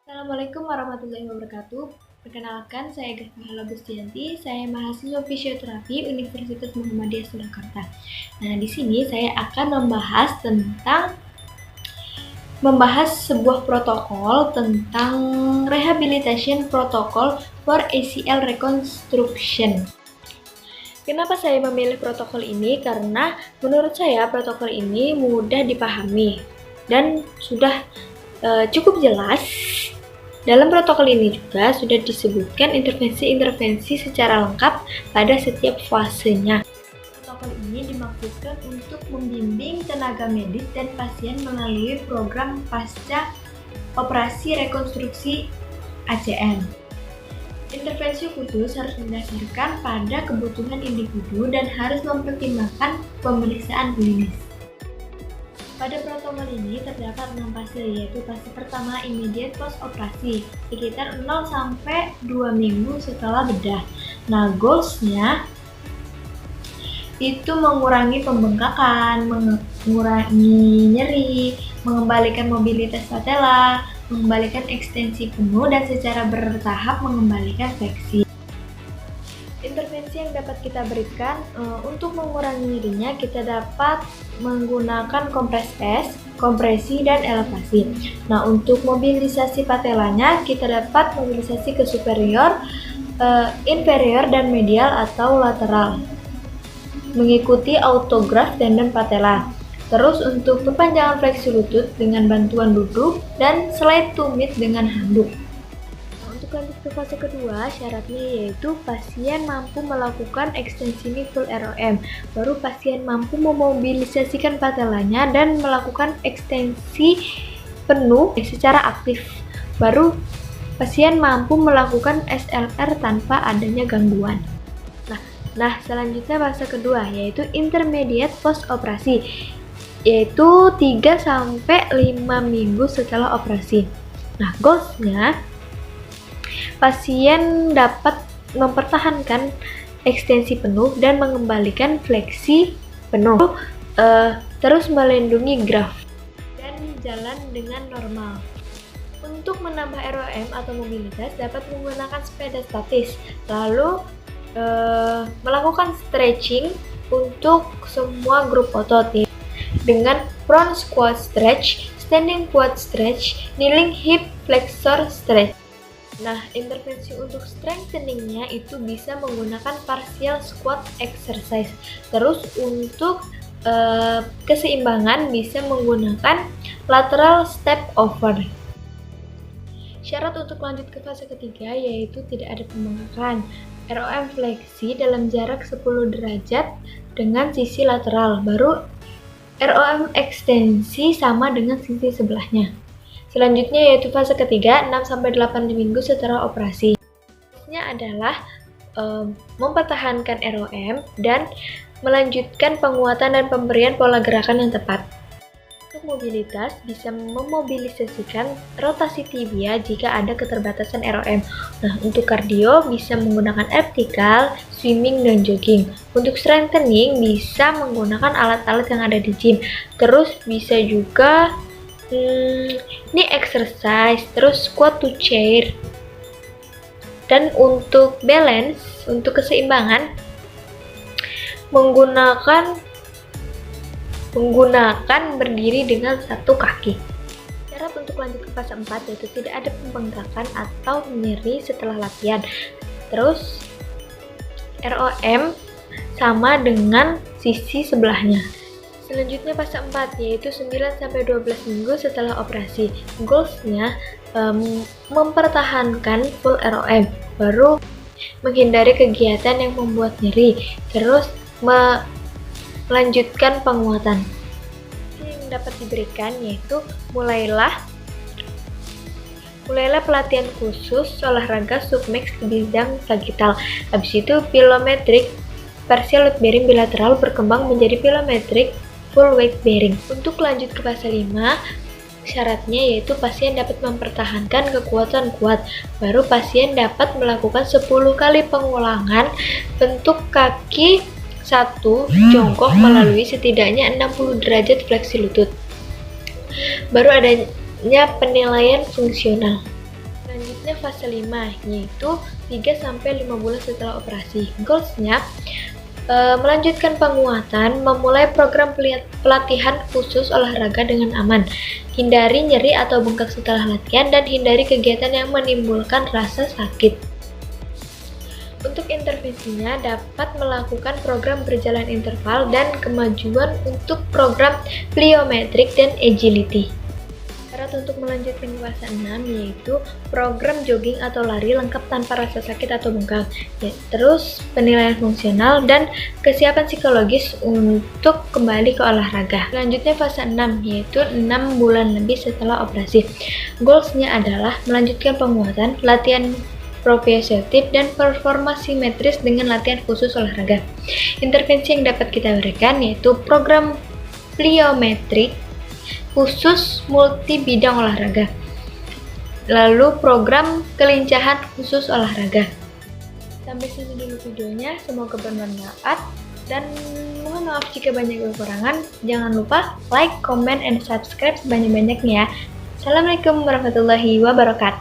Assalamualaikum warahmatullahi wabarakatuh. Perkenalkan, saya Gafala Gustianti. Saya mahasiswa fisioterapi Universitas Muhammadiyah Surakarta. Nah, di sini saya akan membahas sebuah protokol tentang rehabilitation protocol for ACL reconstruction. Kenapa saya memilih protokol ini? Karena menurut saya protokol ini mudah dipahami dan sudah cukup jelas. Dalam protokol ini juga sudah disebutkan intervensi-intervensi secara lengkap pada setiap fasenya. Protokol ini dimaksudkan untuk membimbing tenaga medis dan pasien melalui program pasca operasi rekonstruksi ACL. Intervensi khusus harus berdasarkan pada kebutuhan individu dan harus mempertimbangkan pemeriksaan klinis. Pada protokol ini terdapat 6 fase, yaitu fase pertama immediate post operasi, sekitar 0-2 minggu setelah bedah. Nah, goalsnya itu mengurangi pembengkakan, mengurangi nyeri, mengembalikan mobilitas patella, mengembalikan ekstensi penuh, dan secara bertahap mengembalikan fleksi. Intervensi yang dapat kita berikan untuk mengurangi nyerinya, kita dapat menggunakan kompres es, kompresi, dan elevasi. Nah, untuk mobilisasi patelanya, kita dapat mobilisasi ke superior, inferior, dan medial atau lateral, mengikuti autograft tendon patella. Terus untuk perpanjangan fleksi lutut dengan bantuan duduk dan slide to mid dengan handuk. Untuk lanjut ke fase kedua, syaratnya yaitu pasien mampu melakukan ekstensi full ROM. Baru pasien mampu memobilisasikan patelanya dan melakukan ekstensi penuh secara aktif. Baru pasien mampu melakukan SLR tanpa adanya gangguan. Nah, selanjutnya fase kedua yaitu intermediate post operasi, yaitu 3-5 minggu setelah operasi. Nah, goalsnya pasien dapat mempertahankan ekstensi penuh dan mengembalikan fleksi penuh, terus melindungi graft dan jalan dengan normal. Untuk menambah ROM atau mobilitas dapat menggunakan sepeda statis, lalu melakukan stretching untuk semua grup otot dengan front squat stretch, standing quad stretch, kneeling hip flexor stretch. Nah, intervensi untuk strengtheningnya itu bisa menggunakan partial squat exercise. Terus untuk keseimbangan bisa menggunakan lateral step over. Syarat untuk lanjut ke fase ketiga yaitu tidak ada pembengkakan. ROM fleksi dalam jarak 10 derajat dengan sisi lateral. Baru ROM ekstensi sama dengan sisi sebelahnya. Selanjutnya yaitu fase ketiga 6-8 minggu setelah operasi. Prosesnya adalah mempertahankan ROM dan melanjutkan penguatan dan pemberian pola gerakan yang tepat. Untuk mobilitas bisa memobilisasikan rotasi tibia jika ada keterbatasan ROM. Nah, untuk kardio bisa menggunakan elliptical, swimming, dan jogging. Untuk strengthening bisa menggunakan alat-alat yang ada di gym. Terus bisa juga knee exercise, terus squat to chair. Dan untuk balance, untuk keseimbangan menggunakan berdiri dengan satu kaki. Syarat untuk lanjut ke fase 4 yaitu tidak ada pembengkakan atau nyeri setelah latihan. Terus ROM sama dengan sisi sebelahnya. Selanjutnya fase 4 yaitu 9-12 minggu setelah operasi. Goalsnya mempertahankan full ROM, baru menghindari kegiatan yang membuat nyeri, terus melanjutkan penguatan. Yang dapat diberikan yaitu mulailah pelatihan khusus olahraga submax di bidang sagittal. Habis itu pilometric partial weight bearing bilateral berkembang menjadi pilometric full weight bearing. Untuk lanjut ke fase 5, syaratnya yaitu pasien dapat mempertahankan kekuatan kuat. Baru pasien dapat melakukan 10 kali pengulangan bentuk kaki 1 jongkok melalui setidaknya 60 derajat fleksi lutut. Baru adanya penilaian fungsional. Lanjutnya fase 5, yaitu 3-5 bulan setelah operasi. Goals-nya melanjutkan penguatan, memulai program pelatihan khusus olahraga dengan aman, hindari nyeri atau bengkak setelah latihan, dan hindari kegiatan yang menimbulkan rasa sakit. Untuk intervensinya dapat melakukan program berjalan interval dan kemajuan untuk program pliometrik dan agility. Syarat untuk melanjutkan fase 6 yaitu program jogging atau lari lengkap tanpa rasa sakit atau bengkak, terus penilaian fungsional dan kesiapan psikologis untuk kembali ke olahraga. Selanjutnya fase 6 yaitu 6 bulan lebih setelah operasi. Goals-nya adalah melanjutkan penguatan, latihan proprioceptif dan performa simetris dengan latihan khusus olahraga. Intervensi yang dapat kita berikan yaitu program pliometrik khusus multi bidang olahraga, lalu program kelincahan khusus olahraga. Sampai sini dulu videonya, semoga bermanfaat dan mohon maaf jika banyak kekurangan. Jangan lupa like, comment, and subscribe sebanyak-banyaknya. Assalamualaikum warahmatullahi wabarakatuh.